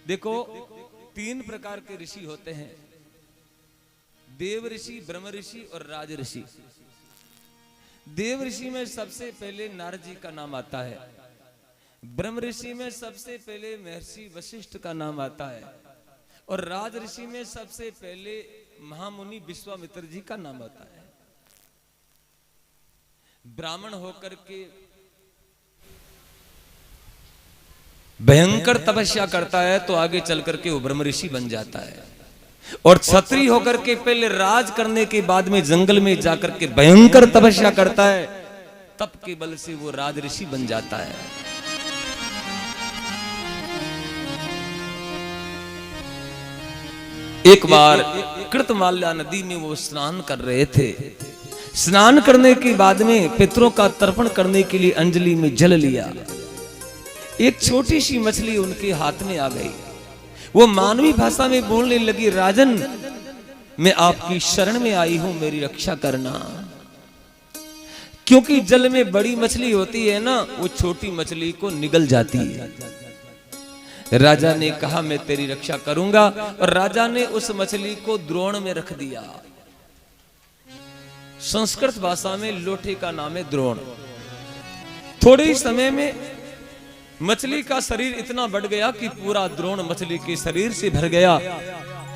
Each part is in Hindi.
देखो, तीन प्रकार के ऋषि होते हैं, देव ऋषि, ब्रह्म ऋषि और राज ऋषि। देव ऋषि में सबसे पहले नारद जी का नाम आता है। ब्रह्म ऋषि में सबसे पहले महर्षि वशिष्ठ का नाम आता है और राज ऋषि में सबसे पहले महामुनि विश्वामित्र जी का नाम आता है। ब्राह्मण होकर के भयंकर तपस्या करता है तो आगे चल करके वो ब्रह्म ऋषि बन जाता है, और क्षत्रिय होकर के पहले राज करने के बाद में जंगल में जाकर के भयंकर तपस्या करता है, तप के बल से वो राज ऋषि बन जाता है। एक बार कृतमाल्या नदी में वो स्नान कर रहे थे। स्नान करने के बाद में पितरों का तर्पण करने के लिए अंजलि में जल लिया। एक छोटी सी मछली उनके हाथ में आ गई। वो मानवी भाषा में बोलने लगी, राजन, मैं आपकी शरण में आई हूं, मेरी रक्षा करना। क्योंकि जल में बड़ी मछली होती है ना, वो छोटी मछली को निगल जाती है। राजा ने कहा, मैं तेरी रक्षा करूंगा, और राजा ने उस मछली को द्रोण में रख दिया। संस्कृत भाषा में लोटे का नाम है द्रोण। थोड़े ही समय में मछली का शरीर इतना बढ़ गया कि पूरा द्रोण मछली के शरीर से भर गया।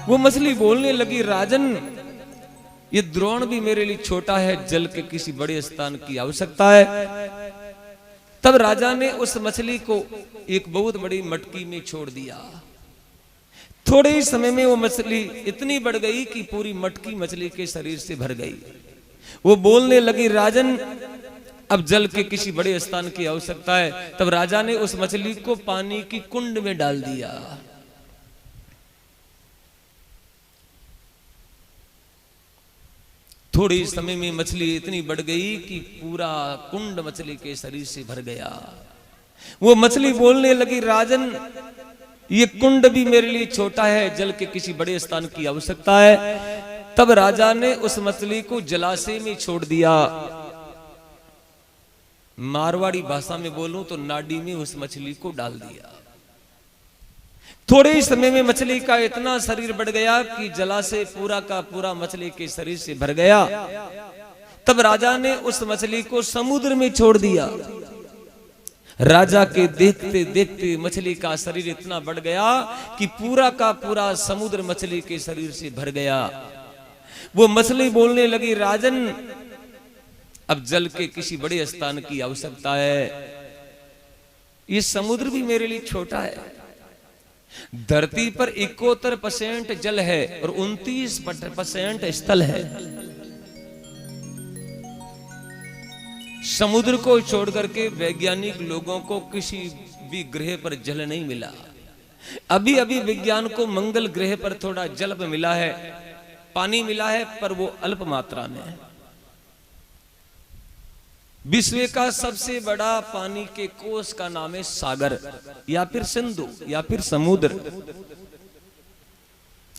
वो मछली बोलने लगी, राजन, ये द्रोण भी मेरे लिए छोटा है, जल के किसी बड़े स्थान की आवश्यकता है। तब राजा ने उस मछली को एक बहुत बड़ी मटकी में छोड़ दिया। थोड़े ही समय में वो मछली इतनी बढ़ गई कि पूरी मटकी मछली के शरीर से भर गई। वो बोलने लगी, राजन, अब जल के किसी बड़े स्थान की आवश्यकता है। तब राजा ने उस मछली को पानी की कुंड में डाल दिया। थोड़े ही समय में मछली इतनी बढ़ गई कि पूरा कुंड मछली के शरीर से भर गया। वो मछली बोलने लगी, राजन, ये कुंड भी मेरे लिए छोटा है, जल के किसी बड़े स्थान की आवश्यकता है। तब राजा ने उस मछली को जलाशय में छोड़ दिया। मारवाड़ी भाषा में बोलूं तो नाडी में उस मछली को डाल दिया। थोड़े ही समय में मछली का इतना शरीर बढ़ गया कि जलाशय पूरा का पूरा मछली के शरीर से भर गया। तब राजा ने उस मछली को समुद्र में छोड़ दिया। राजा के देखते देखते मछली का शरीर इतना बढ़ गया कि पूरा का पूरा समुद्र मछली के शरीर से भर गया। वो मछली बोलने लगी, राजन, अब जल के किसी बड़े स्थान की आवश्यकता है। ये समुद्र भी मेरे लिए छोटा है। धरती पर 71% जल है और 29% स्थल है। समुद्र को छोड़ करके वैज्ञानिक लोगों को किसी भी ग्रह पर जल नहीं मिला। अभी अभी विज्ञान को मंगल ग्रह पर थोड़ा जल मिला है, पानी मिला है, पर वो अल्प मात्रा में है। विश्व का सबसे बड़ा पानी के कोष का नाम है सागर या फिर सिंधु या फिर समुद्र।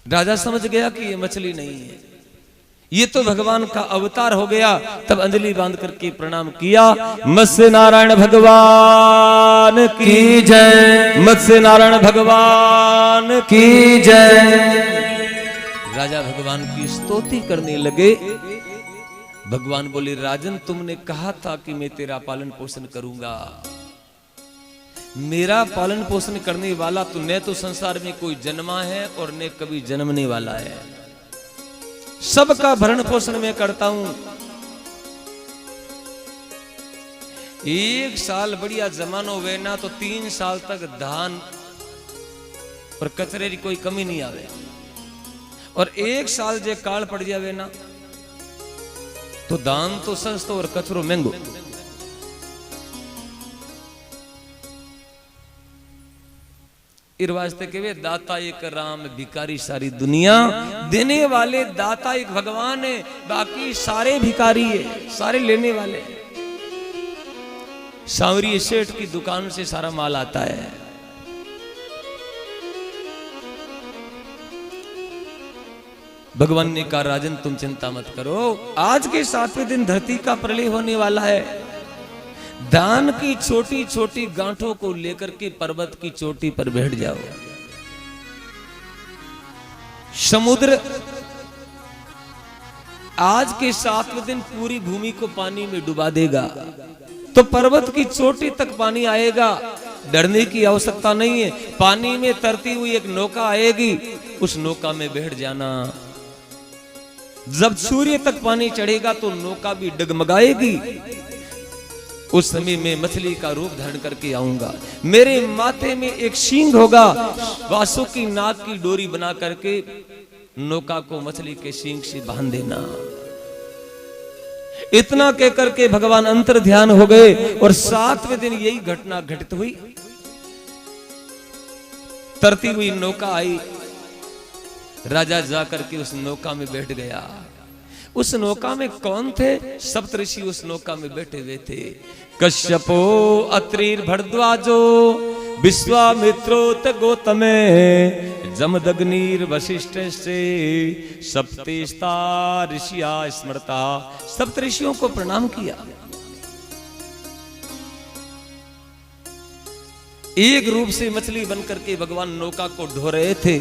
राजा समझ गया कि ये मछली नहीं है, ये तो भगवान का अवतार हो गया। तब अंजलि बांध करके प्रणाम किया। मत्स्य नारायण भगवान की जय, मत्स्य नारायण भगवान की जय। राजा भगवान की स्तुति करने लगे। भगवान बोले, राजन, तुमने कहा था कि मैं तेरा पालन पोषण करूंगा। मेरा पालन पोषण करने वाला तो न तो संसार में कोई जन्मा है और न कभी जन्मने वाला है। सबका भरण पोषण मैं करता हूं। एक साल बढ़िया जमानो हुए ना तो 3 साल तक धान और कचरे की कोई कमी नहीं आवे, और 1 साल जे काल पड़ जावे ना तो दान तो सस्तो और कचरो महंगो। इस वास्ते के दाता एक राम, भिकारी सारी दुनिया। देने वाले दाता एक भगवान है, बाकी सारे भिकारी है, सारे लेने वाले। सांवरी सेठ की दुकान से सारा माल आता है। भगवान ने कहा, राजन, तुम चिंता मत करो, आज के 7वें दिन धरती का प्रलय होने वाला है। दान की छोटी छोटी गांठों को लेकर के पर्वत की चोटी पर बैठ जाओ। समुद्र आज के 7वें दिन पूरी भूमि को पानी में डुबा देगा, तो पर्वत की चोटी तक पानी आएगा, डरने की आवश्यकता नहीं है। पानी में तरती हुई एक नौका आएगी, उस नौका में बैठ जाना। जब सूर्य तक पानी चढ़ेगा तो नौका भी डगमगाएगी। उस समय मैं मछली का रूप धारण करके आऊंगा, मेरे माथे में एक सींग होगा, वासु की नाग की डोरी बना करके नौका को मछली के सींग से बांध देना। इतना कहकर के भगवान अंतर ध्यान हो गए और 7वें दिन यही घटना घटित हुई। तरती हुई नौका आई, राजा जाकर के उस नौका में बैठ गया। उस नौका में कौन थे? सप्तऋषि उस नौका में बैठे हुए थे। कश्यपो अत्रिर भरद्वाजो विश्वामित्रोत गौतमे जमदग्निर वशिष्ठ से सप्तेस्ता ऋषिया स्मृता। सप्त ऋषियों को प्रणाम किया। एक रूप से मछली बनकर के भगवान नौका को ढो रहे थे,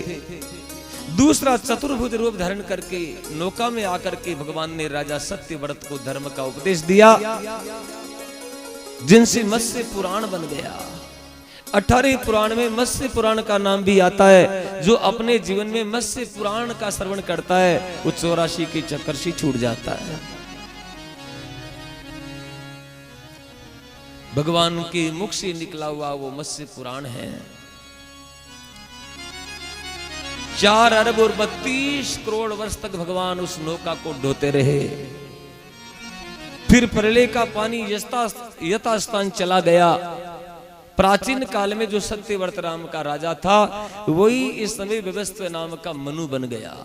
दूसरा चतुर्भुज रूप धारण करके नौका में आकर के भगवान ने राजा सत्यव्रत को धर्म का उपदेश दिया, जिनसे मत्स्य पुराण बन गया। 18 पुराण में मत्स्य पुराण का नाम भी आता है। जो अपने जीवन में मत्स्य पुराण का श्रवण करता है वो 84 के चक्कर से छूट जाता है। भगवान के मुख से निकला हुआ वो मत्स्य पुराण है। 4 अरब और 32 करोड़ वर्ष तक भगवान उस नौका को ढोते रहे। फिर प्रलय का पानी यथास्थान चला गया। प्राचीन काल में जो सत्यव्रत नाम का राजा था वही इस समय विवस्त्र नाम का मनु बन गया।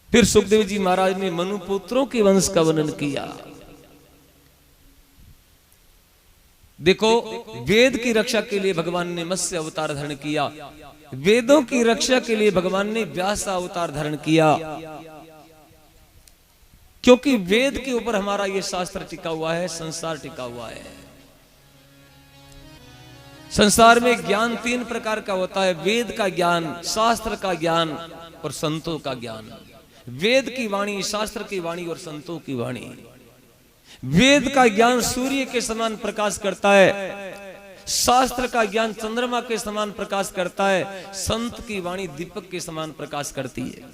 फिर सुखदेव जी महाराज ने मनु पुत्रों के वंश का वर्णन किया। देखो, वेद की रक्षा के लिए भगवान ने मत्स्य अवतार धारण किया, वेदों की रक्षा के लिए भगवान ने व्यास अवतार धारण किया, क्योंकि वेद के ऊपर हमारा ये शास्त्र टिका हुआ है, संसार टिका हुआ है। संसार में ज्ञान 3 प्रकार का होता है, वेद का ज्ञान, शास्त्र का ज्ञान और संतों का ज्ञान। वेद की वाणी, शास्त्र की वाणी और संतों की वाणी। वेद का ज्ञान सूर्य के समान प्रकाश करता है, शास्त्र का ज्ञान चंद्रमा के समान प्रकाश करता है, संत की वाणी दीपक के समान प्रकाश करती है।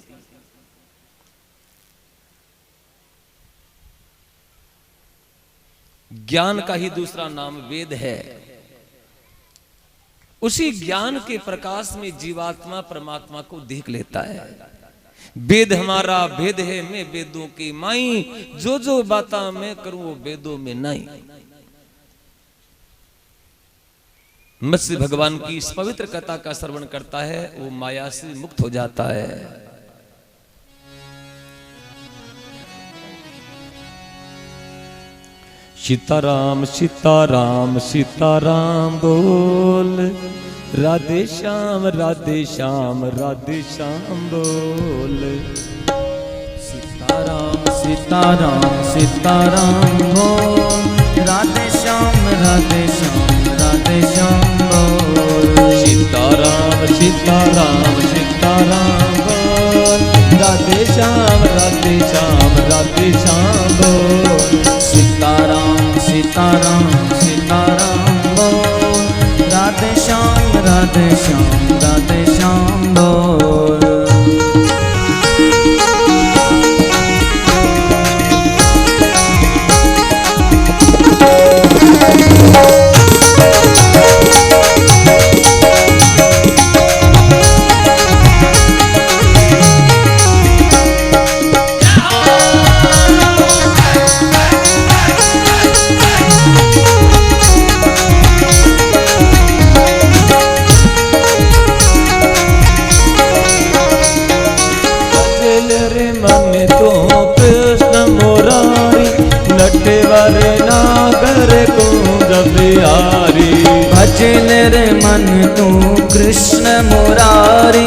ज्ञान का ही दूसरा नाम वेद है। उसी ज्ञान के प्रकाश में जीवात्मा परमात्मा को देख लेता है। वेद हमारा भेद है, मैं वेदों की माई, जो जो बाता मैं करूं वो वेदों में नहीं। मत्स्य भगवान की इस पवित्र कथा का श्रवण करता है, वो माया से मुक्त हो जाता है। सीताराम सीताराम सीताराम बोल, राधे श्याम राधे श्याम राधे श्याम बोल। सीताराम सीताराम सीताराम बोल, राधे श्याम राधे श्याम राधे श्याम बोल। सीताराम सीताराम सीताराम बोल, राधे श्याम राधे श्याम राधे श्याम बोल। सीताराम सीताराम सीताराम बोल, राधे श्याम राधे श्याम राधे श्याम बोल। नटवर नागर कुंज बिहारी, भजन रे मन तू कृष्ण मुरारी,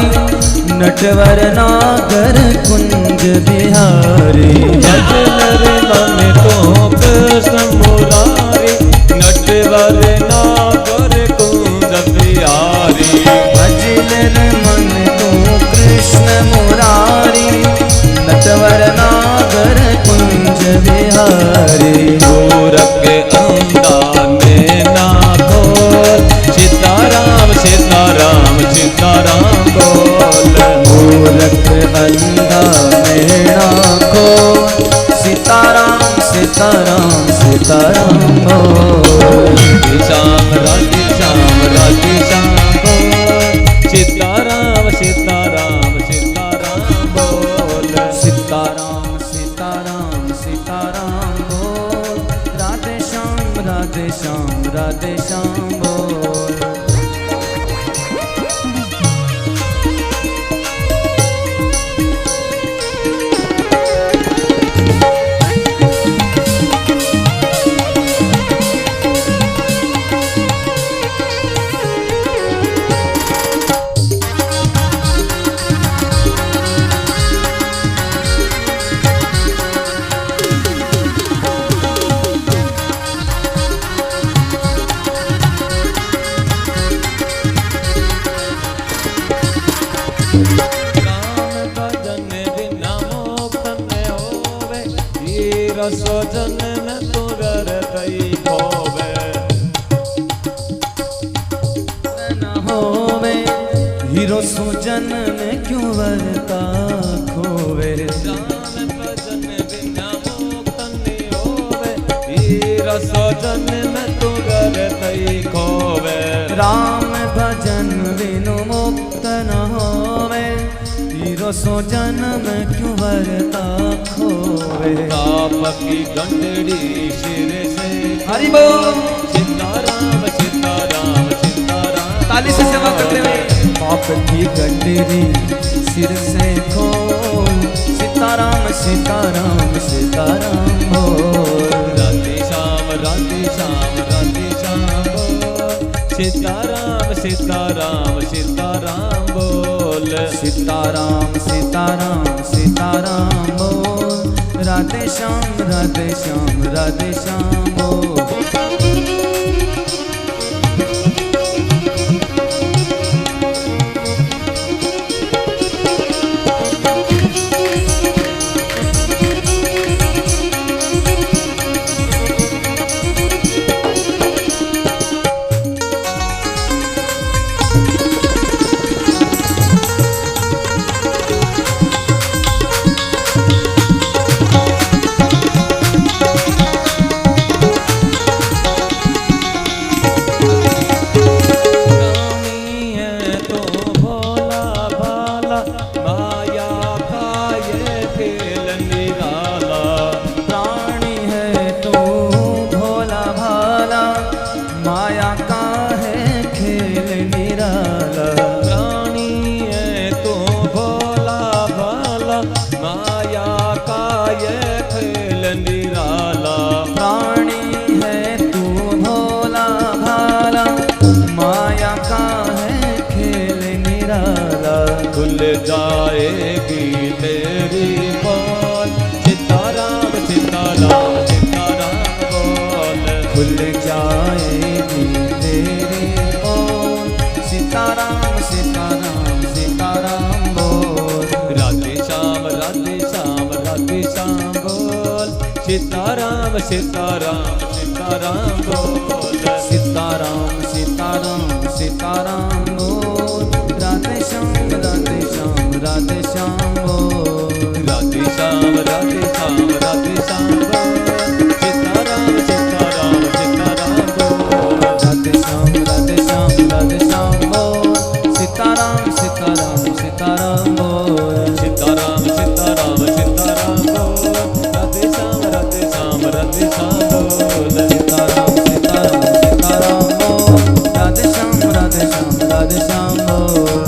नटवर नागर कुंज बिहारी। भजन रे मन तू कृष्ण मुरारी, नटवर नागर कुंज बिहारी। भजन रे मन तू रसो जन्म तो हृदय खोवे न होवे हीरो सुजन में क्यों वरता खोवे राम भजन बिना मुक्त नहीं होवे हीरा सजन में तो हृदय खोवे राम भजन बिनु मुक्त न होवे हीरो सुजन में क्यों वरता खोवे ताप की गंडड़ी सिर से हरि बोल सीताराम सीताराम सीताराम ताली से सेवा करते हुए पाप की गंडरी सिर से खोल सीताराम सीताराम सीताराम बोल राधे श्याम राधे श्याम राधे श्याम बोल सीताराम सीताराम सीताराम बोल सीताराम सीताराम सीताराम बोल राधे श्याम राधे श्याम राधे श्याम बोल जाएगी तेरी बोल सीताराम सीताराम सीताराम बोल खुल जाएगी तेरी बोल सीताराम सीताराम सीताराम बोल राधे श्याम राधे श्याम राधे श्याम बोल सीताराम सीताराम सीताराम बोल सीताराम सीताराम सीताराम बोल राधे श्याम राधे श्याम राधे श्याम बोल राधे श्याम राधे श्याम राधे श्याम बोल सीताराम सीताराम सीताराम बोल राधे श्याम राधे श्याम राधे श्याम बोल सीताराम सीताराम सीताराम बोल सीताराम सीताराम सीताराम बोल राधे श्याम राधे श्याम राधे श्याम बोल सीताराम सीताराम सीताराम बोल राधे श्याम राधे श्याम राधे श्याम बोल राधे श्याम राधे श्याम राधे श्याम बोल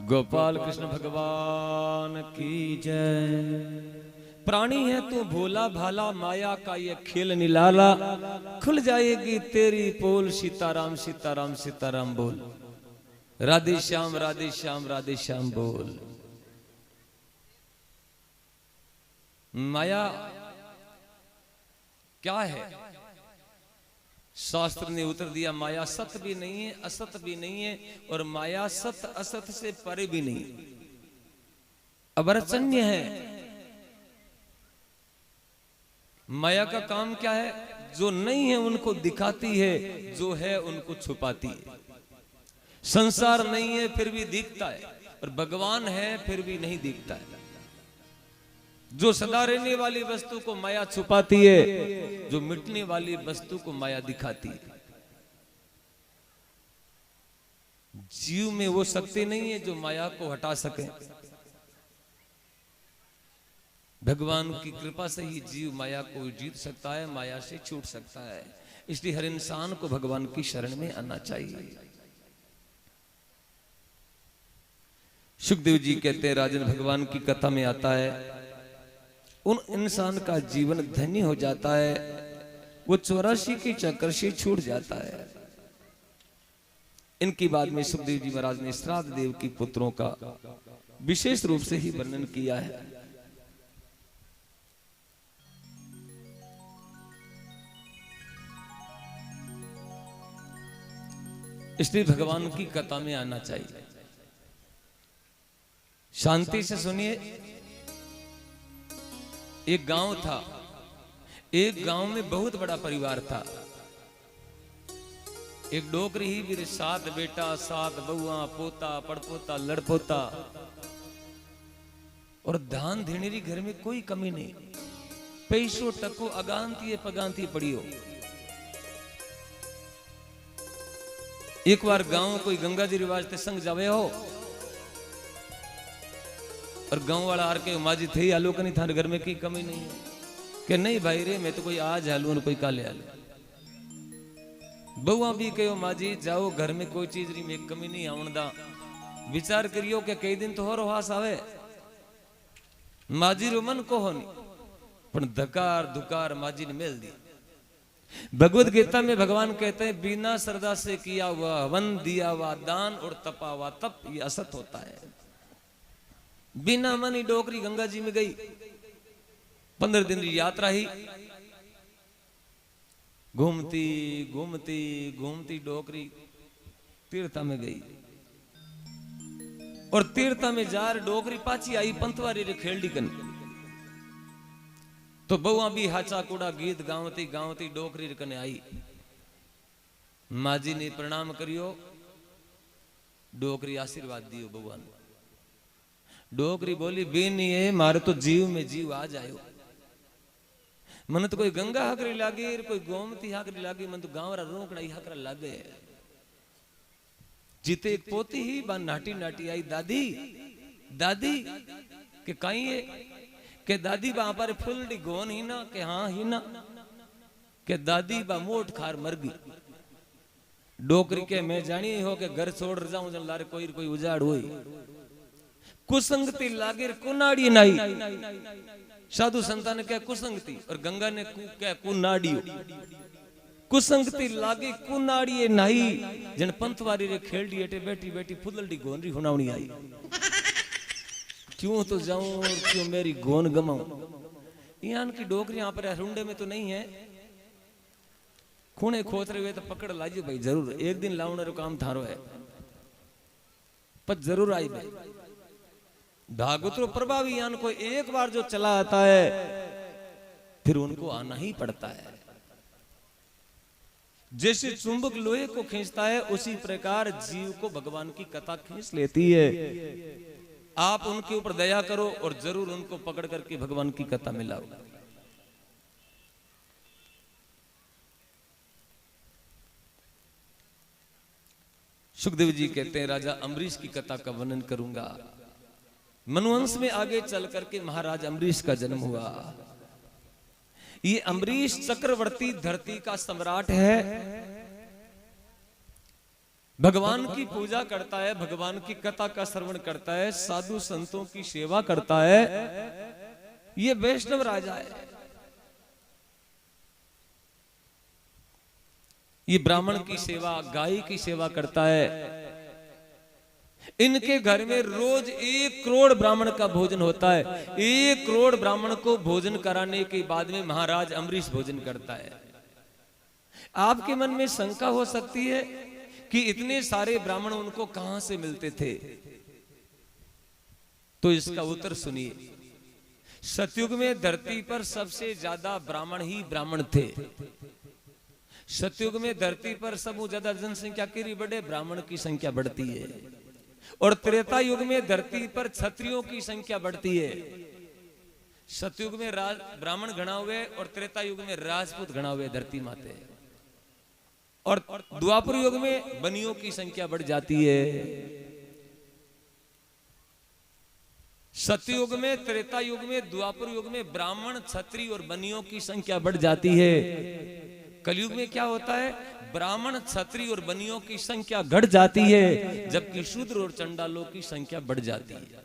गोपाल कृष्ण भगवान की जय। प्राणी है तू भोला भाला माया का ये खेल निराला खुल जाएगी तेरी पोल सीताराम सीताराम सीताराम बोल राधे श्याम राधे श्याम राधे श्याम बोल। माया क्या है? शास्त्र ने उत्तर दिया माया सत्य भी नहीं है असत भी नहीं है और माया सत्य असत से परे भी नहीं, अवर्चन्य है। माया का काम क्या है? जो नहीं है उनको दिखाती है, जो है उनको छुपाती है। संसार नहीं है फिर भी दिखता है और भगवान है फिर भी नहीं दिखता है। जो सदा रहने वाली वस्तु को माया छुपाती है, जो मिटने वाली वस्तु को माया दिखाती है। जीव में वो शक्ति नहीं है जो माया को हटा सके। भगवान की कृपा से ही जीव माया को जीत सकता है, माया से छूट सकता है। इसलिए हर इंसान को भगवान की शरण में आना चाहिए। सुखदेव जी कहते हैं राजन भगवान की कथा में आता है उन इंसान का जीवन धन्य हो जाता है, वो 84 के चक्कर से छूट जाता है। इनकी बाद में सुखदेव जी महाराज ने श्राद्ध देव की पुत्रों का विशेष रूप से ही वर्णन किया है। इसलिए भगवान की कथा में आना चाहिए। शांति से सुनिए। एक गांव था, एक गांव में बहुत बड़ा परिवार था। एक डोकरी ही भी 7 बेटा 7 बहुआ पोता पड़पोता लड़पोता, और धान धीनेरी घर में कोई कमी नहीं। पैसों टको अगांती पगांती पड़ी हो। एक बार गांव कोई गंगा जी रिवाज ते संग जावे हो, और गांव वाला हार के माजी थे आलू कनी थारे घर में की कमी नहीं है। कि नहीं भाई रे, मैं तो कोई आज आलू और कोई काले आलू। बहुआ भी कहो माजी जाओ घर में कोई चीज री में कमी नहीं आवणदा। विचार करियो कि कई दिन तो होरो हास आवे। माजी रो मन को होनी, पण धकार धुकार माजी ने मेल दी। भगवत गीता में भगवान कहते हैं बिना श्रद्धा से किया हुआ हवन, दिया हुआ दान और तपा हुआ तप ये असत होता है। बिना मन ही डोकरी गंगा जी में गई। 15 दिन की यात्रा ही। घूमती घूमती घूमती डोकरी तीर्था में गई, और तीर्था में जार डोकरी पाची आई पंथवारी रे खेलडी कन। तो बहुआ भी हाचा कूड़ा गीत गावती गावती डोकरी रे कने आई। माजी ने प्रणाम करियो, डोकरी आशीर्वाद दियो बहुआ ने। डोकरी बोली बेनी है मारे तो जीव में जीव आ जायो। मन तो कोई गंगा हाकरी लागे, कोई गोमती हाकरी लागे, मन तो गांव रा रोकड़ा ही हाकरा लागे। जीते एक पोती ही बा नाटी नाटी आई। दादी दादी के कहीं है के दादी बा पर फुलडी गोन ही ना के हाँ ही ना के दादी बा मोट खार मर गई। डोकरी के मैं जानी हो के घर छोड़ जाऊं जन लारे कोई उजाड़ हुई। कुसंगती लागे कुनाड़ी नाई। साधु संतान ने क्या कुसंगती, और गंगा ने क्या कुनाड़ियो। कुसंगती लागे कुनाड़िए नाई। जन पंथवारी रे खेलडी एटे बैठी बैठी फुलडी गोनरी हुनावणी आई। क्यों तो जाऊं और क्यों मेरी गोन गमाऊं। यहाँ की डोकरी यहाँ पर रुंडे में तो नहीं है। खूने खोतरे हुए तो पकड़ लाजियो भाई, जरूर एक दिन लाउने रो काम थारो है, पर जरूर आई भाई। भागवतों प्रभावी यान को एक बार जो चला आता है फिर उनको आना ही पड़ता है। जैसे चुंबक लोहे को खींचता है उसी प्रकार जीव को भगवान की कथा खींच लेती है। आप उनके ऊपर दया करो और जरूर उनको पकड़ करके भगवान की कथा में लाओ। सुखदेव जी कहते हैं राजा अम्बरीश की कथा का वर्णन करूंगा। मनुवंश में आगे चल करके महाराज अम्बरीश का जन्म हुआ। ये अम्बरीश चक्रवर्ती धरती का सम्राट है। भगवान की पूजा करता है, भगवान की कथा का श्रवण करता है, साधु संतों की सेवा करता है। ये वैष्णव राजा है। ये ब्राह्मण की सेवा, गाय की सेवा करता है। इनके घर में रोज 1 करोड़ ब्राह्मण का भोजन होता है। 1 करोड़ ब्राह्मण को भोजन कराने के बाद में महाराज अम्बरीश भोजन करता है। आपके मन में शंका हो सकती है कि इतने सारे ब्राह्मण उनको कहां से मिलते थे, तो इसका उत्तर सुनिए। सतयुग में धरती पर सबसे ज्यादा ब्राह्मण ही ब्राह्मण थे। सतयुग में धरती पर सबसे ज्यादा जनसंख्या की बढ़े, ब्राह्मण की संख्या बढ़ती है। और त्रेता युग में धरती पर क्षत्रियों की संख्या बढ़ती है। सतयुग में ब्राह्मण घना हुए और त्रेता युग में राजपूत घना हुए धरती माते। और द्वापर युग में बनियों की संख्या बढ़ जाती है। सतयुग में, त्रेता युग में, द्वापर युग में ब्राह्मण, क्षत्रिय और बनियों की संख्या बढ़ जाती है। कलयुग में क्या होता है, ब्राह्मण, क्षत्रिय और बनियों की संख्या घट जाती है, जबकि शूद्र और चंडालों की संख्या बढ़ जाती है।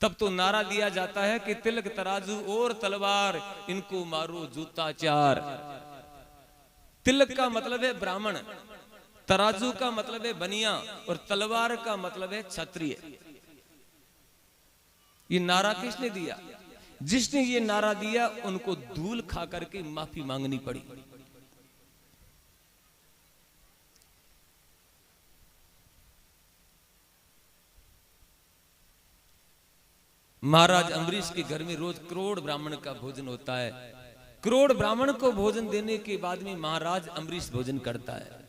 तब तो नारा दिया जाता है कि तिलक तराजू और तलवार, इनको मारो जूता चार। तिलक का मतलब है ब्राह्मण, तराजू का मतलब है बनिया, और तलवार का मतलब है क्षत्रिय। ये नारा किसने दिया? जिसने ये नारा दिया उनको धूल खा करके माफी मांगनी पड़ी। महाराज अम्बरीश के घर में रोज करोड़ ब्राह्मण का भोजन होता है। करोड़ ब्राह्मण को भोजन देने के बाद में महाराज अम्बरीश भोजन करता है।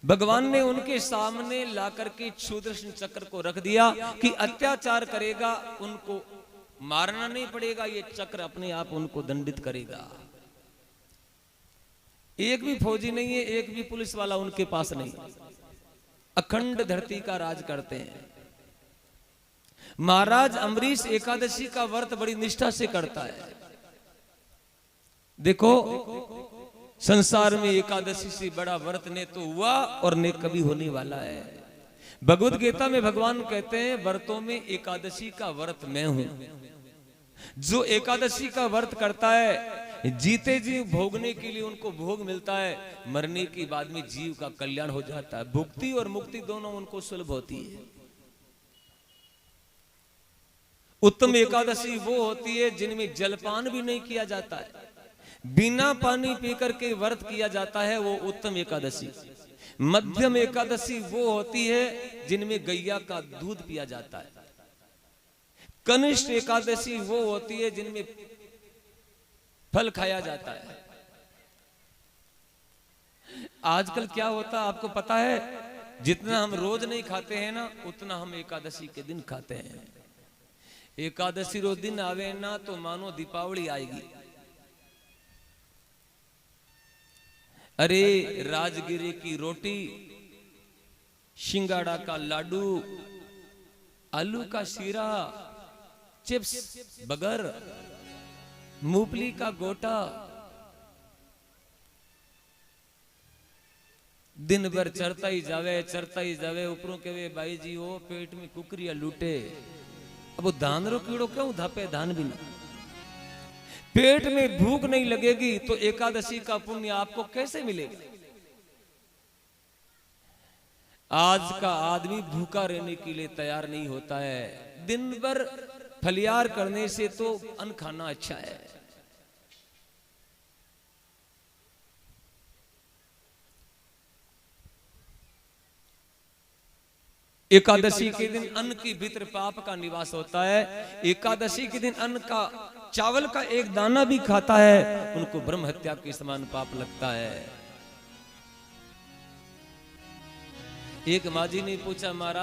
भगवान ने उनके सामने लाकर के सुदर्शन चक्र को रख दिया कि अत्याचार करेगा उनको मारना नहीं पड़ेगा, ये चक्र अपने आप उनको दंडित करेगा। एक भी फौजी नहीं है, एक भी पुलिस वाला उनके पास नहीं, अखंड धरती का राज करते हैं। महाराज अम्बरीश एकादशी का व्रत बड़ी निष्ठा से करता है। देखो संसार में एकादशी से बड़ा व्रत ने तो हुआ और ने कभी होने वाला है। भगवद गीता में भगवान कहते हैं व्रतों में एकादशी का व्रत मैं हूं। जो एकादशी का व्रत करता है जीते जी भोगने के लिए उनको भोग मिलता है, मरने के बाद में जीव का कल्याण हो जाता है। भुक्ति और मुक्ति दोनों उनको सुलभ होती है। उत्तम एकादशी वो होती है जिनमें जलपान भी नहीं किया जाता है, बिना पानी पीकर के व्रत किया जाता है, वो उत्तम एकादशी। मध्यम एकादशी वो होती है जिनमें गैया का दूध पिया जाता है। कनिष्ठ एकादशी वो होती है जिनमें फल खाया जाता है। आजकल क्या होता है आपको पता है, जितना हम रोज नहीं खाते हैं ना उतना हम एकादशी के दिन खाते हैं। एकादशी रोज दिन आवे ना तो मानो दीपावली आएगी। अरे राजगिरी की रोटी, सिंगाड़ा का लाडू, आलू का शीरा, चिप्स, बगर, मूंगफली का गोटा, दिन भर चरता ही जावे ऊपरों के वे भाई जी हो पेट में कुकरिया लूटे। अब वो धान रो कीड़ो क्यों धापे, धान भी नहीं। पेट में भूख नहीं लगेगी तो एकादशी का पुण्य आपको कैसे मिलेगा। आज का आदमी भूखा रहने के लिए तैयार नहीं होता है। दिन भर फलियार करने से तो अन्न खाना अच्छा है। एकादशी के दिन अन्न के भीतर पाप का निवास होता है। एकादशी के दिन अन्न का चावल का एक दाना भी खाता है उनको ब्रह्म हत्या के समान पाप लगता है। एक माजी ने पूछा महाराज